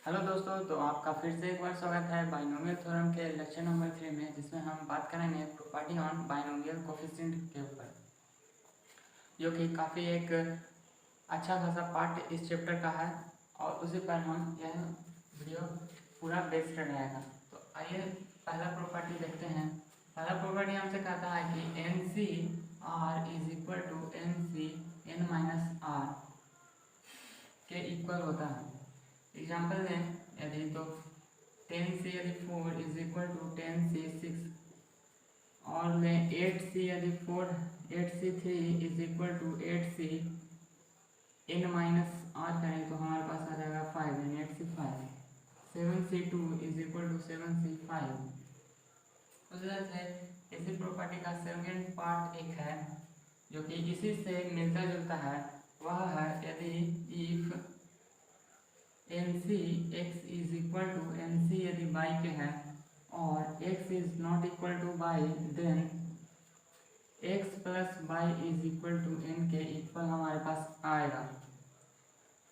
Hello दोस्तों, तो आपका फिर से एक बार स्वागत है बाइनोमियल थ्योरम के लेक्चर नंबर 3 में, जिसमें हम बात करेंगे प्रॉपर्टी ऑन बाइनोमियल कोफिशिएंट के ऊपर, जो कि काफ़ी एक अच्छा खासा पार्ट इस चैप्टर का है और उसी पर हम यह वीडियो पूरा बेस्ड रहेगा। तो आइए पहला प्रॉपर्टी देखते हैं। पहला प्रॉपर्टी हमसे कहता है कि N C R is equal to N C N minus R के इक्वल होता है। एग्जाम्पल दें यदि तो 10c यदि 4 इज इक्वल टू 10c 6 और लें 8c यदि 8c 3 is equal to 8c n minus R करें तो हमारे पास आ जाएगा 5 यानी 8c 5। 7c 2 is equal to 7c 5। उस तरह से इसी प्रॉपर्टी का सेकंड पार्ट एक है जो कि इसी से मिलता जुलता है, वह है यदि if N C X is equal to N C यदि बाई के हैं और X is not equal to Y, then X plus Y is equal to N के इक्वल हमारे पास आएगा।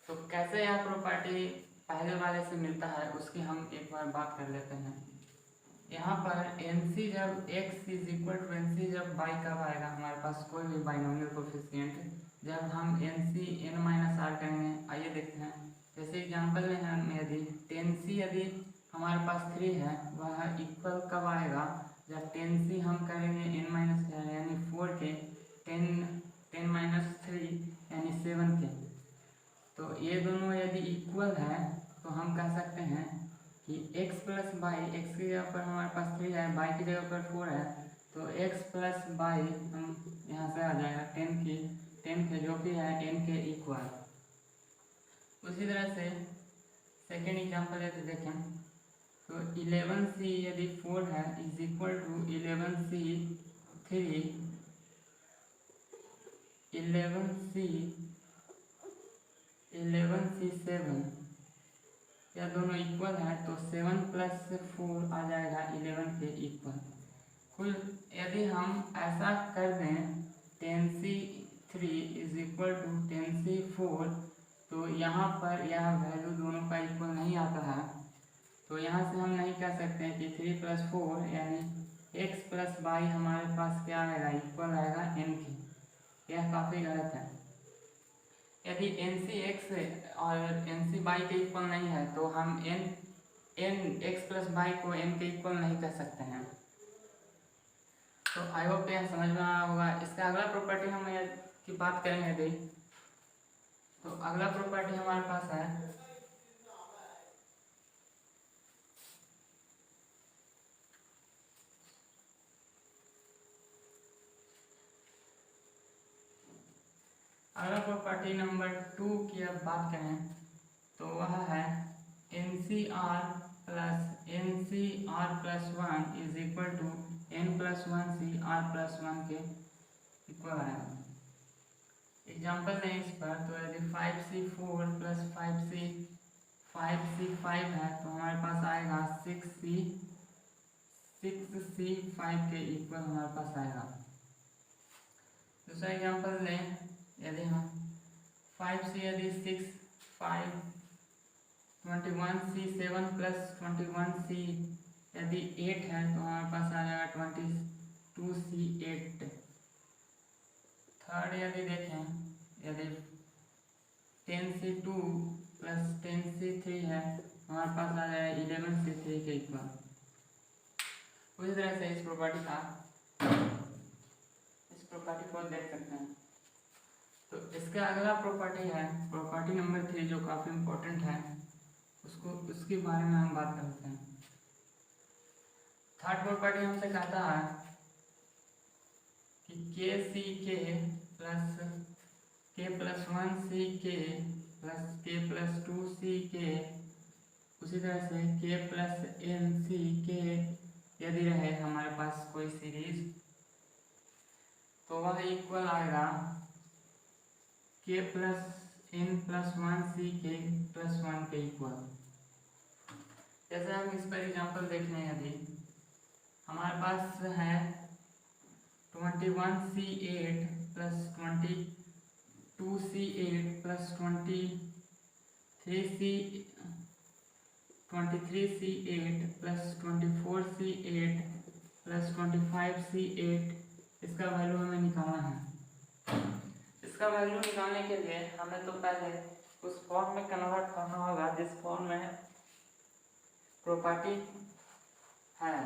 तो कैसे यह प्रॉपर्टी पहले वाले से मिलता है उसकी हम एक बार बात कर लेते हैं। यहाँ पर एन सी जब X is equal to N C जब बाई कब आएगा हमारे पास कोई भी बाइनोमियल कोफिशिएंट, जब हम N C N minus R करेंगे। आइए देखते हैं। जैसे एग्जाम्पल में हम यदि 10c यदि हमारे पास 3 है, वह इक्वल कब आएगा जब 10c हम करेंगे n माइनस यानी 4 के 10 माइनस 3 यानी 7 के। तो ये दोनों यदि इक्वल है तो हम कह सकते हैं कि x प्लस बाई, एक्स की जगह पर हमारे पास 3 है, बाई की जगह पर 4 है, तो x प्लस बाई हम यहाँ से आ जाएगा 10 के जो कि है n के इक्वल। उसी तरह से सेकेंड एग्जाम्पल यदि देखें तो 11c यदि 4 है is equal to 11c 3, 11c 7, यह दोनों इक्वल है तो 7 प्लस 4 आ जाएगा 11 के इक्वल। कुल यदि हम ऐसा कर दें 10c 3 is equal to 10c 4, तो यहाँ पर यह वैल्यू दोनों का इक्वल नहीं आता है, तो यहाँ से हम नहीं कह सकते हैं कि 3 प्लस 4 यानी x प्लस बाई हमारे पास क्या आएगा, इक्वल आएगा n की। यह काफ़ी गलत है। यदि एन सी एक्स और एन सी बाई के इक्वल नहीं है तो हम एन एक्स प्लस बाई को n के इक्वल नहीं कह सकते हैं। तो आई होप यह समझ में आया होगा। इसका अगला प्रॉपर्टी हम की बात करेंगे यदि, तो अगला प्रॉपर्टी हमारे पास है अगला प्रॉपर्टी नंबर 2 की अब बात करें तो वह है N C R plus 1 is equal to N plus 1 C R plus 1 के इक्वल है। एग्जाम्पल दें इस पर तो यदि 5c4 प्लस 5c5 है तो हमारे पास आएगा 6c5 के इक्वल हमारे पास आएगा। दूसरा एग्जाम्पल लें यदि हम 5c यदि 6 5 21c 7 प्लस 21c यदि 8 है तो हमारे पास आ जाएगा 22c 8। थर्ड यदि देखें यदि 10c 2 प्लस 10c 3 है हमारे पास आ जाएगा 11c 3 के इक्वल। उसी तरह से इस प्रॉपर्टी को देख सकते हैं। तो इसका अगला प्रॉपर्टी है प्रॉपर्टी नंबर 3 जो काफ़ी इम्पोर्टेंट है, उसके बारे में हम बात करते हैं। थर्ड प्रॉपर्टी हमसे कहता है कि के सी के प्लस 1 सी के प्लस के प्लस 2 सी के, उसी तरह से के प्लस एन सी के यदि रहे हमारे पास कोई सीरीज तो वह इक्वल आएगा के प्लस एन प्लस 1 सी के प्लस 1 के इक्वल। जैसे हम इस पर एग्जाम्पल देख लें यदि हमारे पास है 21c8 plus 22c8 plus 23c 23C8 plus 24C8 plus 25C8, इसका वैल्यू हमें निकालना है। इसका वैल्यू निकालने के लिए हमें तो पहले उस फॉर्म में कन्वर्ट करना होगा जिस फॉर्म में प्रॉपर्टी है।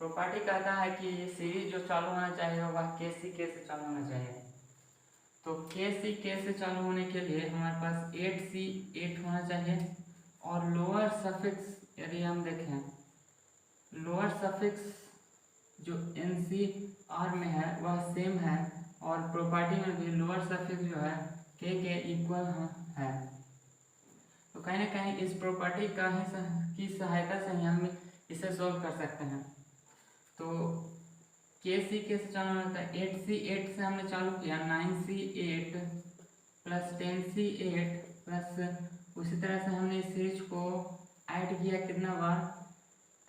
प्रॉपर्टी कहता है कि ये सीरीज जो चालू होना चाहिए वह KCK से चालू होना चाहिए। तो KCK से चालू होने के लिए हमारे पास 8C8 होना चाहिए, और लोअर सफिक्स यदि हम देखें, लोअर सफिक्स जो NCR में है वह सेम है, और प्रॉपर्टी में भी लोअर सफिक्स जो है K के इक्वल है। तो कहीं ना कहीं इस प्रॉपर्टी की सहायता से हम इसे सॉल्व कर सकते हैं। तो KCK से चालू होता है 8C8 से हमने चालू किया, 9C8 प्लस 10C8 प्लस उसी तरह से हमने इस सीरीज को ऐड किया कितना बार,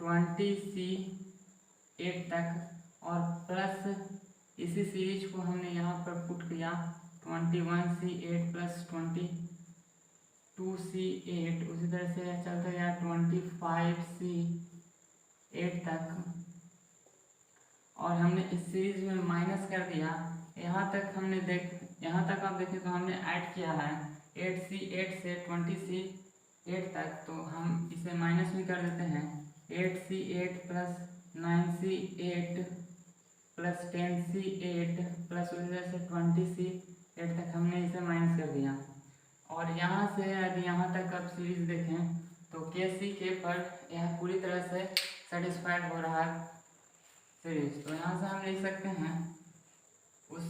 20C8 तक, और प्लस इसी सीरीज को हमने यहाँ पर पुट किया 21C8 प्लस 22C8, उसी तरह से चलता गया 25C8 तक, और हमने इस सीरीज में माइनस कर दिया। यहाँ तक आप देखें तो हमने ऐड किया है 8C8 से 20C8 तक, तो हम इसे माइनस भी कर देते हैं। 8C8 plus 9C8 plus 10C8 plus उसी तरह से 20C8 तक हमने इसे माइनस कर दिया। और यहाँ से यदि यहाँ तक आप सीरीज देखें तो KCK पर यह पूरी तरह से सेटिस्फाइड हो रहा है सीरीज। तो यहाँ से हम लिख सकते हैं उस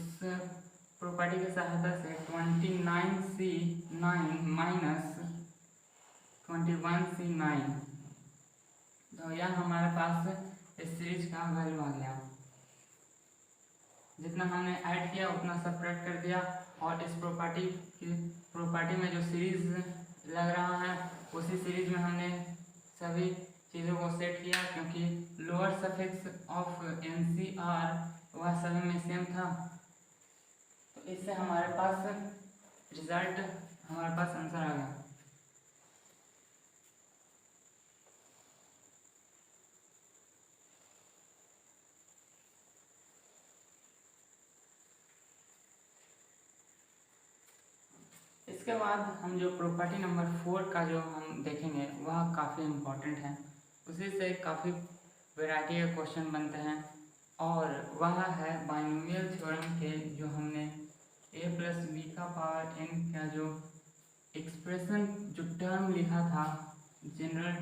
प्रॉपर्टी की सहायता से 29C9 माइनस 21C9, तो यह हमारे पास इस सीरीज का वैल्यू आ गया। जितना हमने ऐड किया उतना सेपरेट कर दिया, और इस प्रॉपर्टी में जो सीरीज लग रहा है उसी सीरीज में हमने सभी चीज़ों को सेट किया, क्योंकि लोअर सफिक्स ऑफ NCR वह सभी में सेम था। तो इससे हमारे पास आंसर आ गया। इसके बाद हम जो प्रॉपर्टी नंबर 4 का जो हम देखेंगे वह काफ़ी इम्पोर्टेंट है। उसी से काफ़ी वैरायटी के क्वेश्चन बनते हैं, और वह है बाइनोमियल थ्योरम के जो हमने a प्लस b का पावर n का जो एक्सप्रेशन जो टर्म लिखा था जनरल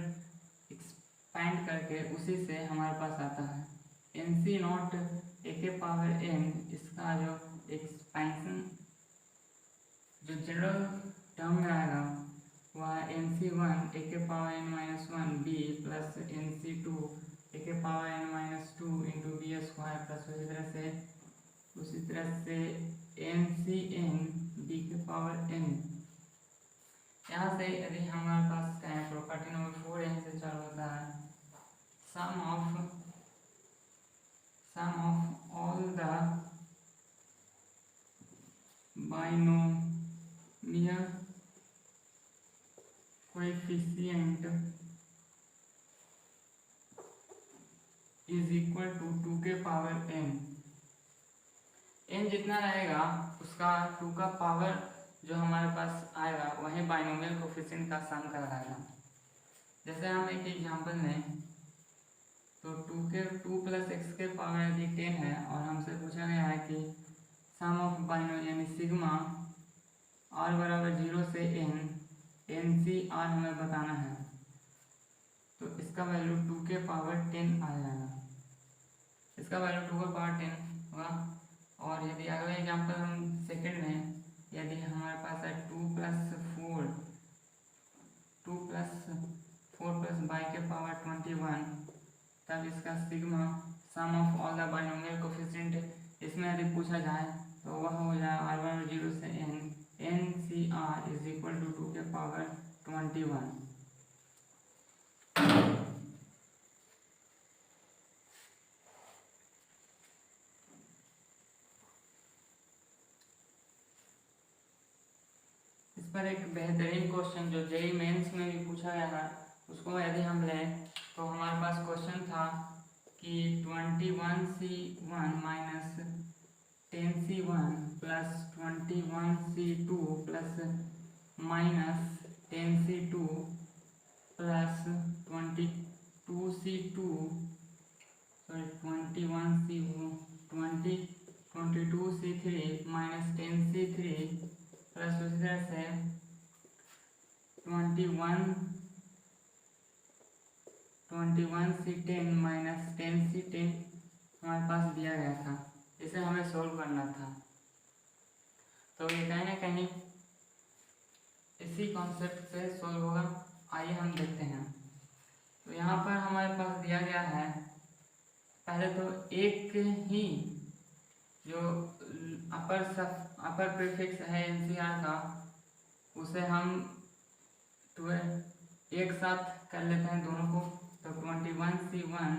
एक्सपैंड करके, उसी से हमारे पास आता है NC0 a के पावर n, इसका जो एक्सपेंशन जो जनरल टर्म में आएगा वह NC1 a के power n-1 b plus NC2 a के power n-2 into b square plus उसी तरह से NCn b के पावर n। यहाँ से यदि हमारे पास प्रॉपर्टी नंबर 4 यहाँ से चालू होता है, sum of all the binomial coefficient is equal to 2 के पावर n। n जितना रहेगा उसका 2 का पावर जो हमारे पास आएगा वही बाइनोमियल कोएफिशिएंट का सम कहलाएगा। जैसे हम एक एग्जांपल लें तो 2 प्लस x के पावर यदि 10 है, और हमसे पूछा गया है कि सम ऑफ बाइनोमियल यानी सिग्मा r बराबर 0 से n NCR हमें बताना है, तो इसका वैल्यू 2 के पावर 10 आ जाएगा। इसका वैल्यू 2 के पावर 10 होगा। और यदि अगला एग्जांपल हम सेकंड में, यदि हमारे पास है 2 प्लस 4 प्लस y के पावर 21, तब इसका sigma sum of all the binomial coefficient इसमें यदि पूछा जाए तो वह हो जाए r बराबर 0 से n NCR is equal to 2 के पावर 21। इस पर एक बेहतरीन क्वेश्चन जो जेईई मेंस में भी पूछा गया है उसको यदि हम लें तो हमारे पास क्वेश्चन था कि 21C1 minus 10C1 plus 21C2 plus minus 10C2 plus 22C2 sorry 22C3 minus 10C3 plus उसी तरह से 21C10 माइनस 10C10 हमारे पास दिया गया था। इसे हमें सोल्व करना था। तो ये कहीं ना कहीं इसी कॉन्सेप्ट से सोल्व होगा। आइए हम देखते हैं। तो यहाँ पर हमारे पास दिया गया है, पहले तो एक ही जो अपर प्रीफिक्स है एनसीआर का, उसे हम एक साथ कर लेते हैं दोनों को। तो 21C1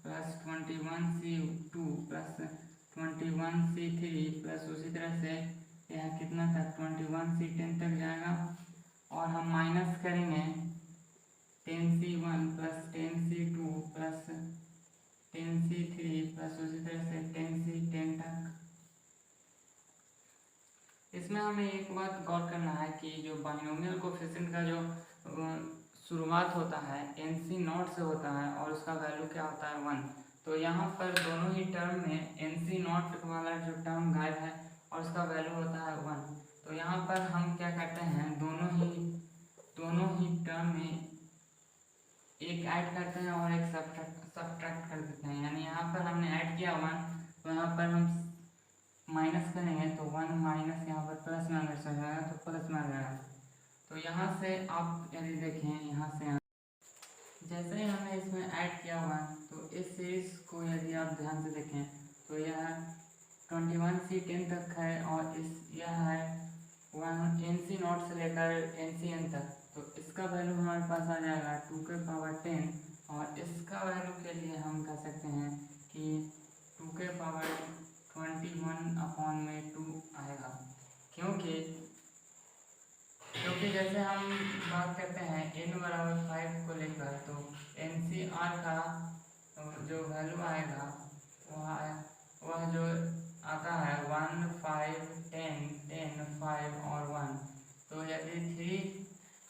plus 21C2 plus 21C3 plus उसी तरह से यहाँ कितना तक 21C10 तक जाएगा, और हम माइनस करेंगे 10C1 plus 10C2 plus 10C3 plus उसी तरह से 10C10 तक। इसमें हमें एक बात गौर करना है कि जो बाइनोमियल कोफिशिएंट का जो शुरुआत होता है NC0 से होता है और उसका वैल्यू क्या होता है 1। तो यहाँ पर दोनों ही टर्म में NC0 वाला जो टर्म गायब है और उसका वैल्यू होता है 1। तो यहाँ पर हम क्या करते हैं, दोनों ही टर्म में एक ऐड करते हैं और एक सब्ट्रैक्ट कर देते हैं। यानी यहाँ पर हमने ऐड किया 1, तो यहाँ पर हम माइनस करेंगे तो 1 माइनस यहाँ पर प्लस में अगर चल जाएगा तो प्लस में आ जाएगा। तो यहाँ से आप यदि देखें, यहाँ से जैसे ही हमने इसमें ऐड किया हुआ, तो इस सीरीज को यदि आप ध्यान से देखें तो यह 21C10 तक है और यह है 1 NC0 से लेकर NCN तक। तो इसका वैल्यू हमारे पास आ जाएगा 2 के पावर 10, और इसका वैल्यू के लिए हम कह सकते हैं कि 2 के पावर 21/2 आएगा। क्योंकि जैसे हम बात करते हैं n बराबर 5 को लेकर, तो NCR का जो वैल्यू आएगा वह जो आता है 1, 5, 10, 10, 5 और 1। तो यदि 3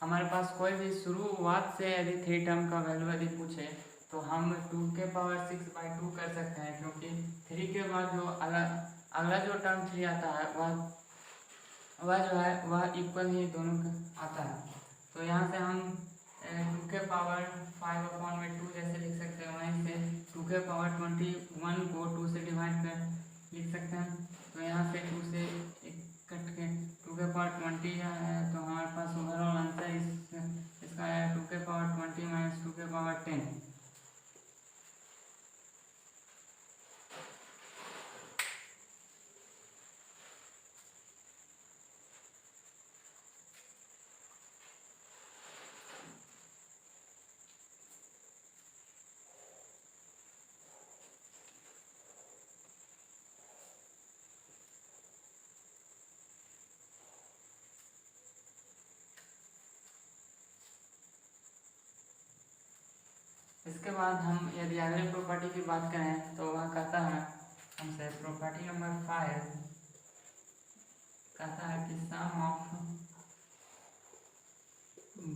हमारे पास कोई भी शुरुआत से यदि 3 टर्म का वैल्यू यदि पूछे तो हम 2 के पावर 6/2 कर सकते हैं, क्योंकि 3 के बाद जो अगला जो टर्म 3 आता है वह जो है वह इक्वल ही दोनों का आता है। तो यहाँ से हम 2 के पावर 5/2 जैसे लिख सकते हैं, वहीं से 2 के पावर 21 को 2 से डिवाइड कर लिख सकते हैं। तो यहाँ से 2 से कट के 2 के पावर 20 है, तो हमारे पास ओवरऑल आंसर इसका है 2 के पावर 20 माइनस 2 के पावर 10। इसके बाद हम यदि अगले प्रॉपर्टी की बात करें तो वह कहता है हमसे, प्रॉपर्टी नंबर 5 कहता है कि sum of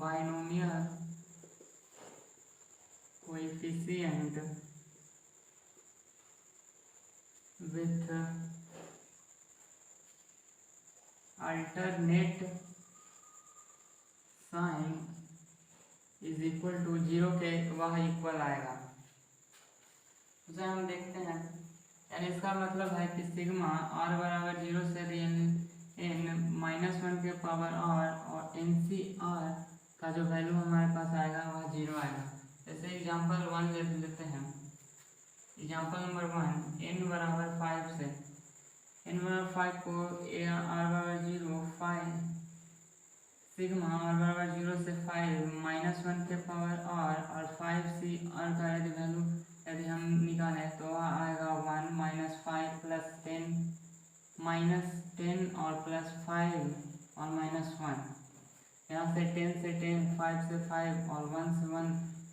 binomial coefficient with alternate sign is equal to 0 के वह इक्वल आएगा। उसे हम देखते हैं, यानी इसका मतलब है कि सिग्मा r बराबर 0 से n-1 के पावर r और NCR का जो वैल्यू हमारे पास आएगा वह 0 आएगा। जैसे एग्जांपल 1 ले लेते हैं। एग्जांपल नंबर 1, n बराबर 5 से n बराबर 5 को r बराबर 0 5 सिग्मा r बराबर 0 से 5 -1 के पावर r और 5C r का यदि वैल्यू यदि हम निकालें तो वह आएगा 1 -5 प्लस 10 -10 और प्लस 5 और -1। यहाँ से 10 से 10, 5 से 5 और 1 से 1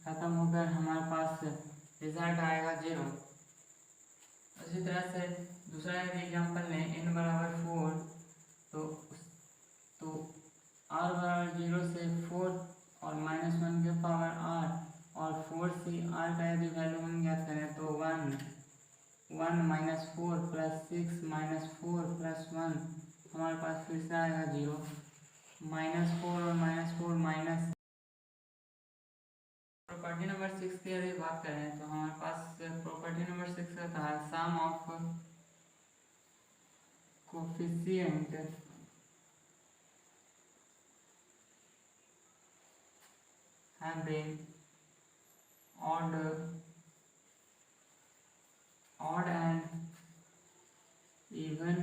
खत्म होकर हमारे पास रिजल्ट आएगा 0। उसी तरह से दूसरा एग्जाम्पल लें, n बराबर 4, तो r बराबर 0 से 4 और -1 के पावर r और 4 से r का यदि वैल्यू हम ज्ञात करें तो 1 -4 + 6 -4 + 1 हमारे पास फिर से आएगा 0। -4 और -4 माइनस। प्रॉपर्टी नंबर 6 की यदि बात करें तो हमारे पास प्रॉपर्टी नंबर 6 रहता है sum of coefficient having odd and even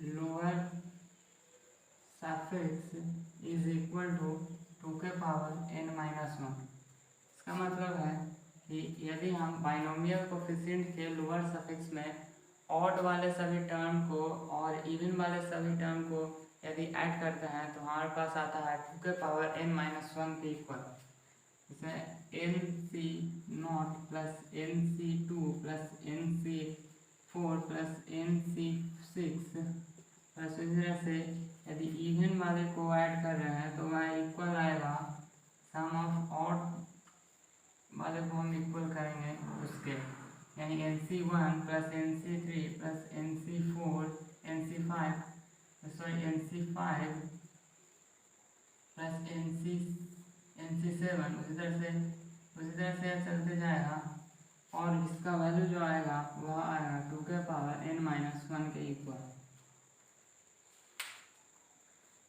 lower suffix is equal to 2 के पावर n माइनस 1। इसका मतलब है कि यदि हम बाइनोमियल कोफिशिएंट के लोअर सफिक्स में ऑड वाले सभी टर्म को और इवन वाले सभी टर्म को यदि ऐड करते हैं तो हमारे पास आता है 2 के पावर n माइनस 1 के इक्वल। इसमें nc0 plus nc2 plus nc4 plus nc6 plus इस तरह से यदि इवन वाले को ऐड कर रहे हैं तो वह इक्वल आएगा सम ऑफ ऑड वाले को हम इक्वल करेंगे उसके, यानी nc1 plus nc3 plus nc4 nc5 plus nc7 उसी तरह से चलते जाएगा और इसका वैल्यू जो आएगा वह आएगा 2 के पावर n माइनस 1 के इक्वल।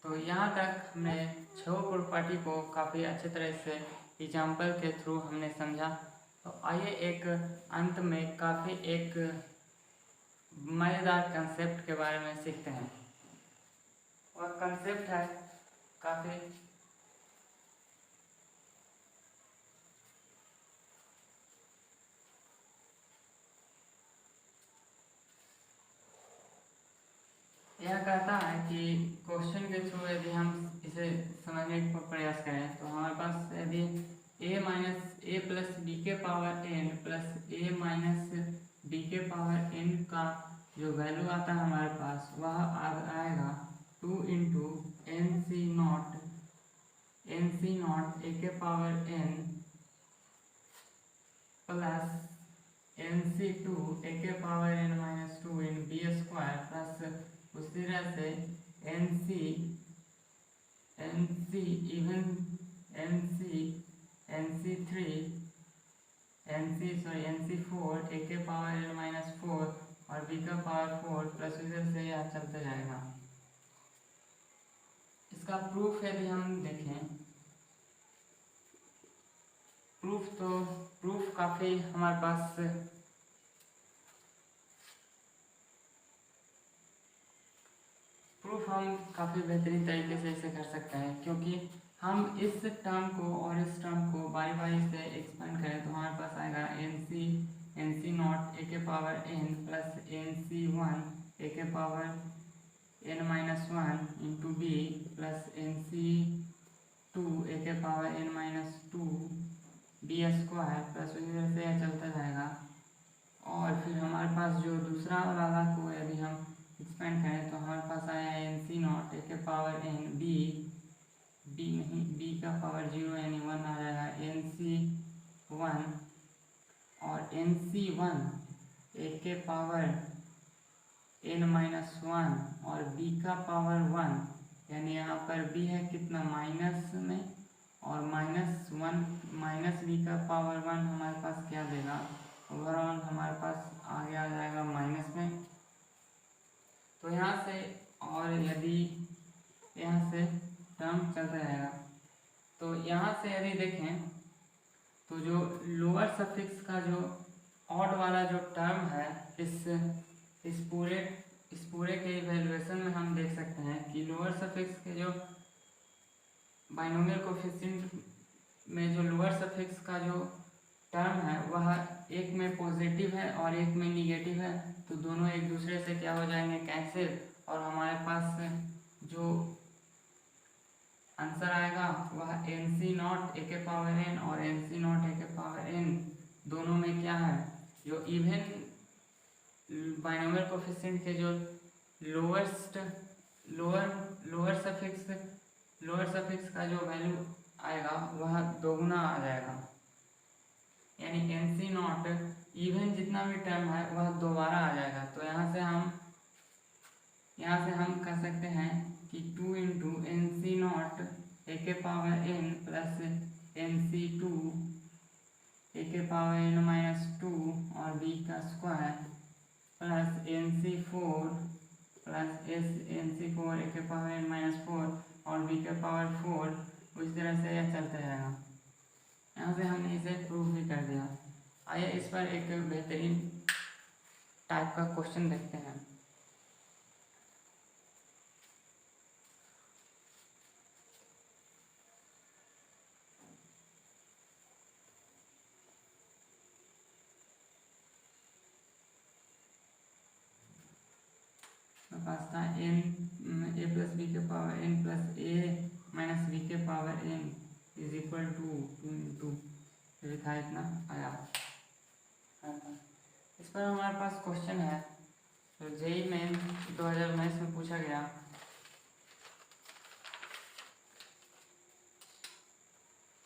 तो यहाँ तक हमने 6 प्रॉपर्टी को काफ़ी अच्छे तरह से एग्जाम्पल के थ्रू हमने समझा। तो आइए एक अंत में काफ़ी एक मज़ेदार कंसेप्ट के बारे में सीखते हैं। वह कंसेप्ट है काफ़ी यह कहता है कि क्वेश्चन के थ्रू यदि हम इसे समझने का प्रयास करें तो हमारे पास यदि a प्लस बी के power n plus a minus B के पावर n का जो वैल्यू आता है हमारे पास वह आएगा 2 इंटू nc0 a के power n plus nc2 a के power n minus 2 in B square plus उसी तरह से nc4 a के पावर n माइनस 4 और b का पावर 4 प्लस इधर से यह चलते जाएगा। इसका प्रूफ यदि हम देखें, प्रूफ काफ़ी हमारे पास प्रूफ हम काफ़ी बेहतरीन तरीके से इसे कर सकते हैं, क्योंकि हम इस टर्म को और इस टर्म को बारी बारी से एक्सपेंड करें तो हमारे पास आएगा nc0 a के power n plus nc1 a के power n minus 1 into B plus nc2 a के power n minus 2 B square plus इधर से चलता जाएगा। और फिर हमारे पास जो दूसरा वाला को यदि हम एक्सपेंड करें तो हमारे पास आया nc0 a के पावर n b का पावर 0 यानी 1 आ जाएगा nc1 और nc1 a के पावर n माइनस 1 और b का पावर 1 यानी यहाँ पर b है कितना माइनस में और माइनस b का पावर 1 हमारे पास क्या देगा, ओवरऑल हमारे पास आगे आ जाएगा माइनस में। तो यहाँ से और यदि यहाँ से टर्म चलता रहेगा तो यहाँ से यदि देखें तो जो लोअर सफिक्स का जो ऑड वाला जो टर्म है इस पूरे के इवैल्यूएशन में हम देख सकते हैं कि लोअर सफिक्स के जो बाइनोमियल कोफिशिएंट में जो लोअर सफिक्स का जो टर्म है वह एक में पॉजिटिव है और एक में निगेटिव है, तो दोनों एक दूसरे से क्या हो जाएंगे कैंसिल, और हमारे पास जो आंसर आएगा वह NC नॉट ए के पावर n और NC नॉट ए के पावर n दोनों में क्या है, जो इवन बाइनोमियल कोफिशिएंट के जो लोअर सफिक्स का जो वैल्यू आएगा वह दोगुना आ जाएगा, यानी NC नॉट इवन जितना भी टर्म है वह दोबारा आ जाएगा। तो यहाँ से हम कह सकते हैं कि 2 इंटू NC नॉट ए के पावर n प्लस NC2 ए के पावर n माइनस 2 और b का square plus NC4 plus NC4 ए के पावर n माइनस 4 और b के पावर 4, उस तरह से यह चलता रहेगा। यहाँ से हमने इसे प्रूव भी कर दिया। आइए इस पर एक बेहतरीन टाइप का क्वेश्चन देखते हैं। पास था a प्लस बी के power n plus a minus B के power n is equal to 2 into था, इतना आया। इस पर हमारे पास क्वेश्चन है जो जेईई मेन 2019 में पूछा गया।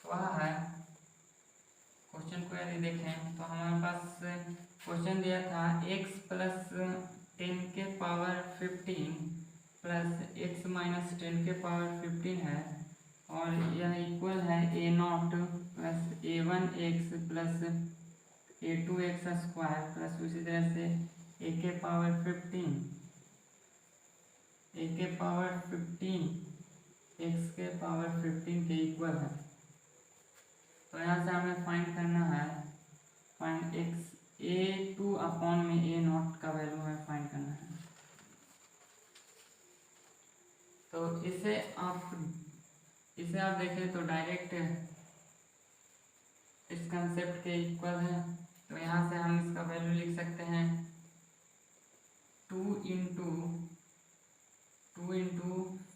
वह है क्वेश्चन को यदि देखें तो हमारे पास क्वेश्चन दिया था x प्लस 10 के पावर 15 प्लस x माइनस 10 के पावर 15 है और यह इक्वल है a not plus a1x plus a2x square plus उसी तरह से a के पावर 15 x के पावर 15 के इक्वल है। तो यहाँ से हमें फाइंड करना है, फाइंड x a2 अपॉन में a नॉट का वैल्यू हमें फाइंड करना है। तो इसे आप देखें तो डायरेक्ट इस कंसेप्ट के इक्वल है। तो यहाँ से हम इसका वैल्यू लिख सकते हैं 2 इंटू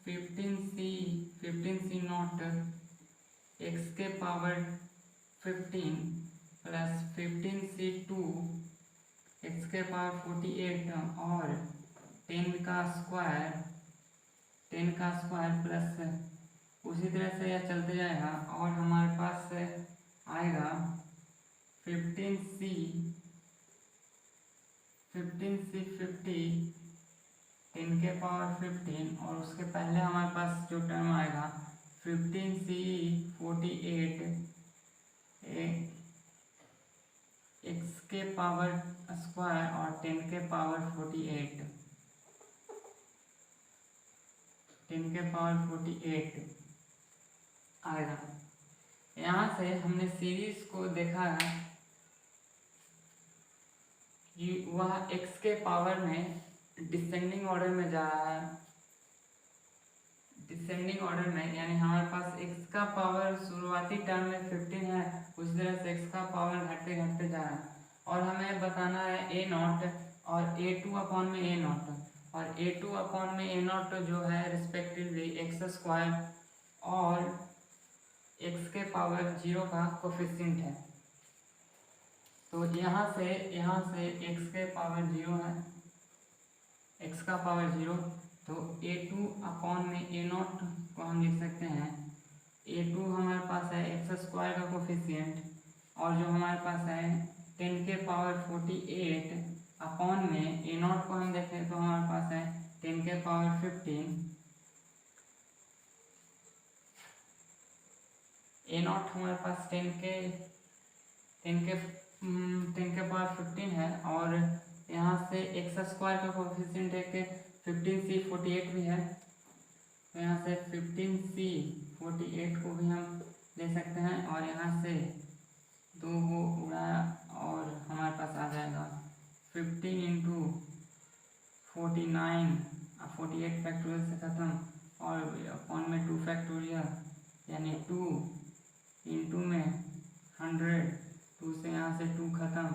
15c नॉट x के पावर 15 प्लस 15c2 x के पावर 48 और 10 का स्क्वायर प्लस उसी तरह से यह चलते जाएगा और हमारे पास आएगा 15c 50 10 के पावर 15 और उसके पहले हमारे पास जो टर्म आएगा 15c 48 x के पावर स्क्वायर और 10 के पावर 48 आएगा। यहाँ से हमने सीरीज को देखा है कि वह x के पावर में डिसेंडिंग ऑर्डर में जा रहा है, डिसेंडिंग ऑर्डर में, यानी हमारे पास x का पावर शुरुआती टर्म में 15 है, उस तरह से x का पावर घटते घटते जा रहा है और हमें बताना है a नॉट और a2 अपॉन में a नॉट, और a2 अपॉन में a नॉट जो है रिस्पेक्टिवली x स्क्वायर और x के पावर 0 का कोफिशिएंट है। तो यहाँ से x के पावर 0 है, x का पावर 0, तो a2 अपॉन में a नॉट को हम लिख सकते हैं a2 हमारे पास है x स्क्वायर का कोफिशिएंट और जो हमारे पास है 10 के पावर 48 अपॉन में a नॉट को हम देखें तो हमारे पास है 10 के पावर 15, a नॉट हमारे पास 10 के पावर 15 है और यहाँ से x स्क्वायर का कोफिशिएंट है 15c 48 भी है, तो यहाँ से 15c 48 को भी हम ले सकते हैं और यहाँ से 2 को उड़ाया और हमारे पास आ जाएगा 15 इंटू 49, 48 फैक्टोरियल से ख़त्म और अपॉन में 2 फैक्टोरियल यानी 2 इंटू में 100, 2 से यहाँ से 2 ख़त्म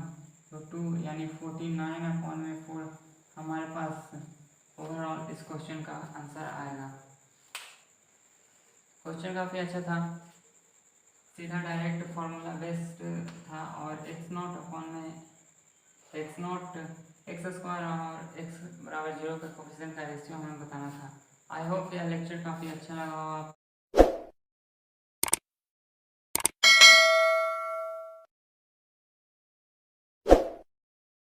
तो 2 यानी 49 अपॉन में 4 हमारे पास ओवरऑल इस क्वेश्चन का आंसर आएगा। क्वेश्चन काफ़ी अच्छा था, सीधा डायरेक्ट फार्मूला बेस्ड था और एक्स नॉट अपॉन में एक्स नॉट एक्स स्क्वायर और एक्स बराबर 0 का कोफिशिएंट का रेशियो हमें बताना था। आई होप यह लेक्चर काफ़ी अच्छा लगा हो आप